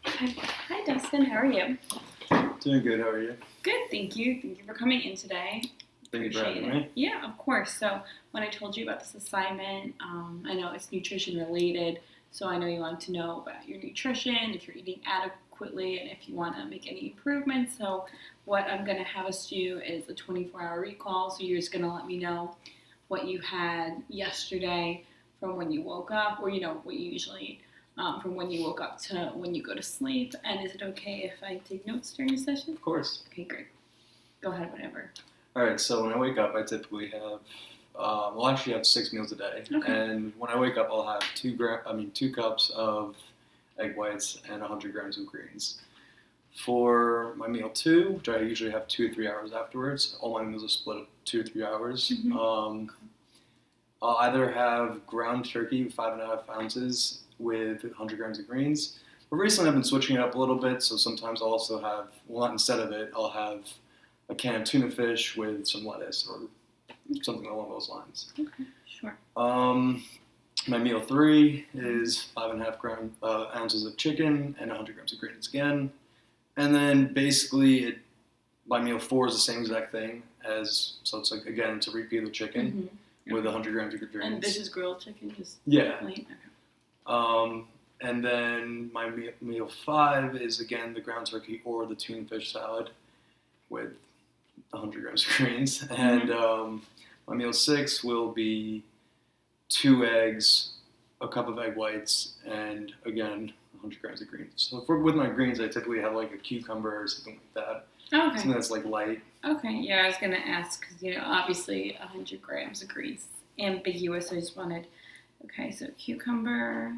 Hi, Dustin. How are you? Doing good. How are you? Good, thank you. Thank you for coming in today. Thank you for Appreciate having it. me. Yeah, of course. So when I told you about this assignment, I know it's nutrition related. So I know you want to know about your nutrition, if you're eating adequately, and if you want to make any improvements. So what I'm going to have us do is a 24-hour recall. So you're just going to let me know what you had yesterday from when you woke up, or what you usually eat. From when you woke up to when you go to sleep, and is it okay if I take notes during the session? Of course. Okay, great. Go ahead, whatever. All right. So when I wake up, I typically have, well, actually have 6 meals a day. Okay. And when I wake up, I'll have 2 cups of egg whites and 100 grams of greens. For my meal two, which I usually have 2 to 3 hours afterwards, all my meals are split up 2 to 3 hours. I'll either have ground turkey, 5.5 ounces, with 100 grams of greens. But recently I've been switching it up a little bit, so sometimes I'll also have, well, not instead of it, I'll have a can of tuna fish with some lettuce or something along those lines. Okay, sure. My meal three is 5.5 ounces of chicken and 100 grams of greens again. And then basically, my meal four is the same exact thing so it's like, again, to repeat the chicken with 100 grams of greens. And this is grilled chicken, just yeah. plain? Okay. And then my meal five is, again, the ground turkey or the tuna fish salad with 100 grams of greens. And my meal six will be 2 eggs, a cup of egg whites, and, again, 100 grams of greens. So with my greens, I typically have like a cucumber or something like that. Oh, okay. Something that's like light. Okay, yeah, I was going to ask because, obviously 100 grams of greens is ambiguous. So I just wanted, okay, so cucumber.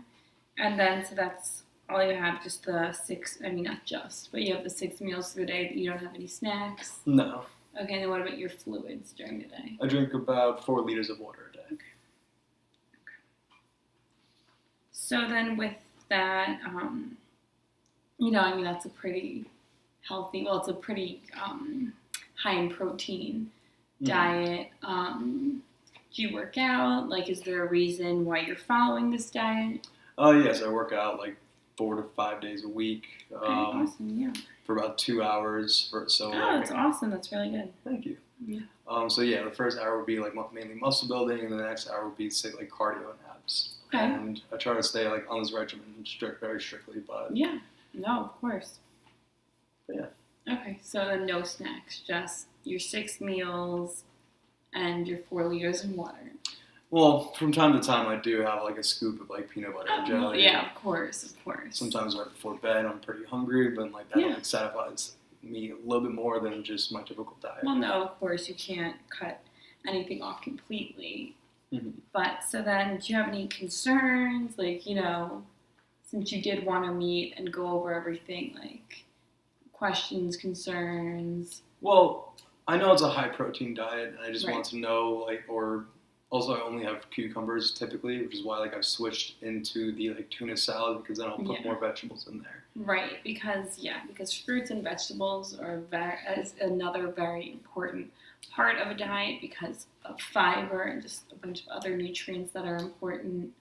And then, so that's all you have, just the six, I mean, not just, but you have the 6 meals for the day. You don't have any snacks? No. Okay, then what about your fluids during the day? I drink about 4 liters of water a day. Okay. So then with that, that's a pretty healthy, well, it's a pretty high in protein diet. Do you work out? Like, is there a reason why you're following this diet? Yes, I work out like 4 to 5 days a week. Okay, awesome, yeah. For about 2 hours. That's awesome. That's really good. Thank you. Yeah. So yeah, the first hour would be like mainly muscle building, and the next hour would be, say, like cardio and abs. Okay. And I try to stay like on this regimen very strictly, but yeah, no, of course. But yeah. Okay, so then no snacks, just your 6 meals and your 4 liters of water. Well, from time to time, I do have like a scoop of like peanut butter and jelly. Yeah, of course. Sometimes right before bed, I'm pretty hungry, but like that like satisfies me a little bit more than just my typical diet. Well, no, of course you can't cut anything off completely. But so then, do you have any concerns? Like, since you did want to meet and go over everything, like questions, concerns. Well, I know it's a high protein diet, and I just Right. want to know or. Also, I only have cucumbers typically, which is why like I've switched into the like tuna salad, because then I'll put more vegetables in there. Right, because fruits and vegetables are is another very important part of a diet because of fiber and just a bunch of other nutrients that are important.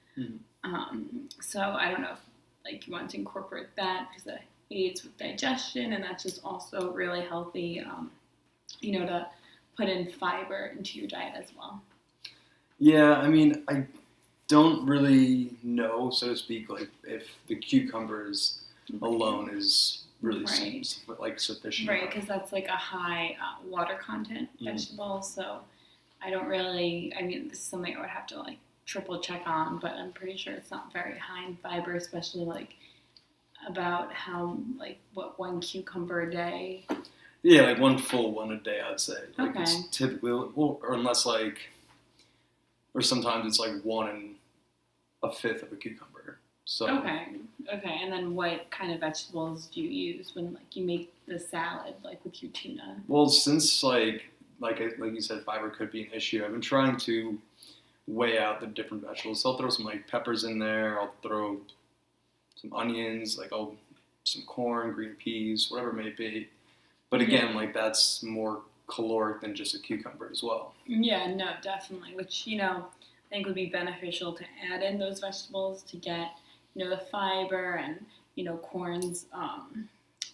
So I don't know if you want to incorporate that because that aids with digestion, and that's just also really healthy. To put in fiber into your diet as well. Yeah, I mean, I don't really know, so to speak, like if the cucumbers alone is really sufficient. Right, because that's like a high water content vegetable, so I don't really, this is something I would have to like triple check on, but I'm pretty sure it's not very high in fiber, especially like about how, like, what, 1 cucumber a day? Yeah, like one full one a day, I'd say. Like okay. It's typically, or unless like, or sometimes it's like 1 1/5 of a cucumber. So Okay, and then what kind of vegetables do you use when like you make the salad, like with your tuna? Well, since like you said, fiber could be an issue, I've been trying to weigh out the different vegetables. So I'll throw some like peppers in there. I'll throw some onions, some corn, green peas, whatever it may be. But again, like that's more caloric than just a cucumber as well. Yeah, no, definitely. Which, I think would be beneficial to add in those vegetables to get, the fiber and corn's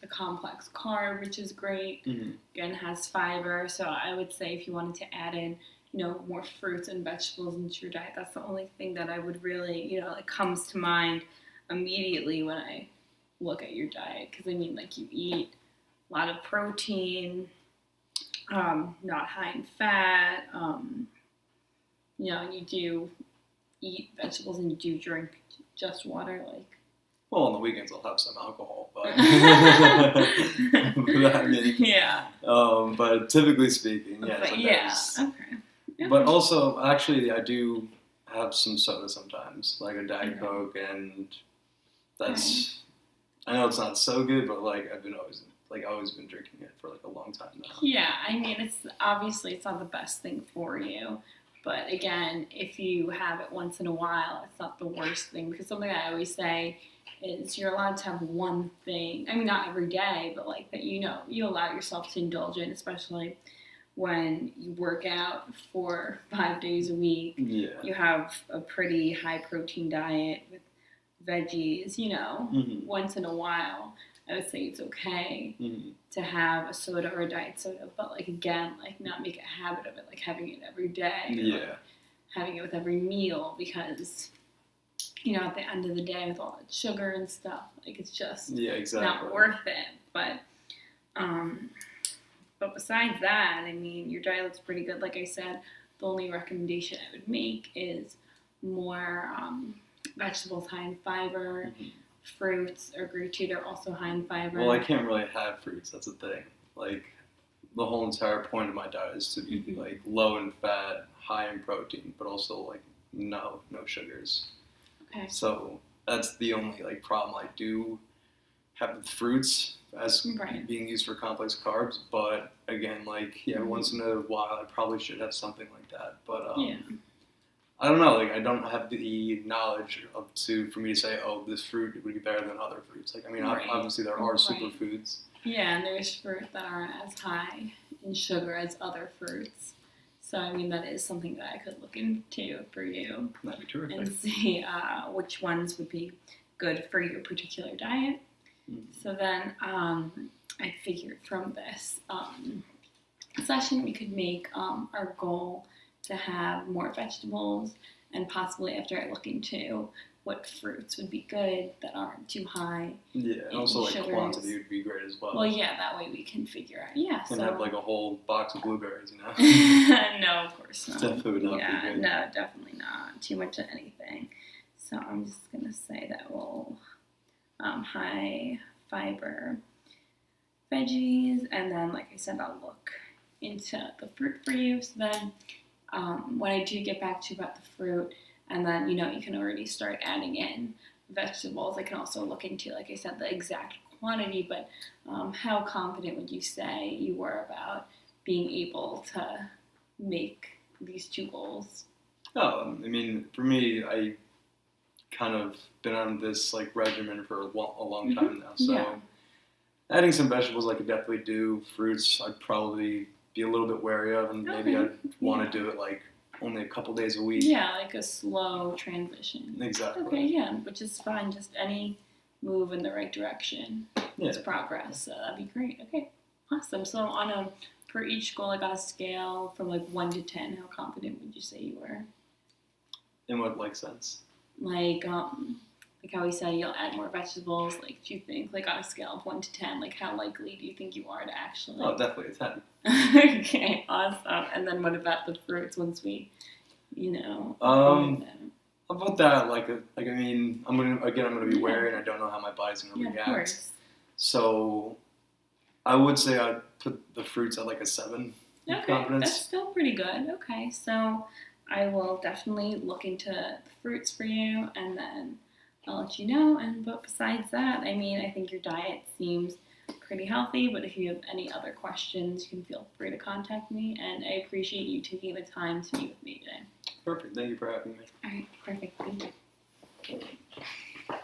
a complex carb, which is great. Mm-hmm. Again, has fiber. So I would say if you wanted to add in, more fruits and vegetables into your diet, that's the only thing that I would really, like comes to mind immediately when I look at your diet. Because like you eat a lot of protein, not high in fat, and you do eat vegetables and you do drink just water, like. Well, on the weekends I'll have some alcohol, but Yeah. But typically speaking, yeah. But okay. Yeah. But also, actually, I do have some soda sometimes, like a Diet Okay. Coke, and that's. I know it's not so good, but like I've always been drinking it for like a long time now. Yeah, it's not the best thing for you. But again, if you have it once in a while, it's not the worst thing. Because something I always say is you're allowed to have one thing. Not every day, but like that you allow yourself to indulge in, especially when you work out for 5 days a week. Yeah. You have a pretty high protein diet with veggies, Mm-hmm. once in a while. I would say it's okay Mm-hmm. to have a soda or a diet soda, but like again, like not make a habit of it, like having it every day, or, Yeah. like, having it with every meal, because at the end of the day, with all that sugar and stuff, like it's just Yeah, exactly. not worth it. But besides that, your diet looks pretty good. Like I said, the only recommendation I would make is more vegetables high in fiber. Mm-hmm. Fruits, or gratuit, are also high in fiber. Well, I can't really have fruits. That's the thing. Like, the whole entire point of my diet is to be Mm-hmm. like low in fat, high in protein, but also like no sugars. Okay. So that's the only like problem I do have with fruits as Right. being used for complex carbs. But again, like once in a while, I probably should have something like that. But Yeah. I don't know. Like, I don't have the knowledge for me to say, oh, this fruit would be better than other fruits. Like, Right. obviously there are Right. superfoods. Yeah, and there's fruit that aren't as high in sugar as other fruits. So, that is something that I could look into for you That'd be terrific. and see which ones would be good for your particular diet. Mm-hmm. So then I figured from this session we could make our goal to have more vegetables, and possibly after I look into what fruits would be good that aren't too high. Yeah, and also like sugars. quantity would be great as well. Well, yeah, that way we can figure out. Yeah, And have like a whole box of blueberries, No, of course not. Definitely would not be Yeah, good. no, definitely not. Too much of anything. So I'm just gonna say that we'll high fiber veggies, and then like I said, I'll look into the fruit for you. So then when I do get back to you about the fruit, and then you can already start adding in vegetables. I can also look into, like I said, the exact quantity, but how confident would you say you were about being able to make these two goals? Oh, for me, I kind of been on this like regimen for a long time now. So Yeah. adding some vegetables I could definitely do. Fruits I'd probably be a little bit wary of, and maybe Okay. I'd want to do it like only a couple days a week. Yeah, like a slow transition. Exactly. Okay, yeah, which is fine. Just any move in the right direction Yeah. is progress. So that'd be great. Okay, awesome. So for each goal, like on a scale from like 1 to 10, how confident would you say you were? In what like sense? Like how we said you'll add more vegetables. Like, do you think, like on a scale of 1 to 10, like how likely do you think you are to actually? Oh, definitely a 10. Okay, awesome. And then what about the fruits once we, How about that? I'm gonna be wary, and I don't know how my body's gonna Yeah, of react. course. So I would say I'd put the fruits at like a 7. Okay, confidence. that's still pretty good. Okay, so I will definitely look into the fruits for you, and then I'll let you know. But besides that, I think your diet seems pretty healthy. But if you have any other questions, you can feel free to contact me. And I appreciate you taking the time to meet with me today. Perfect. Thank you for having me. All right, perfect. Thank you.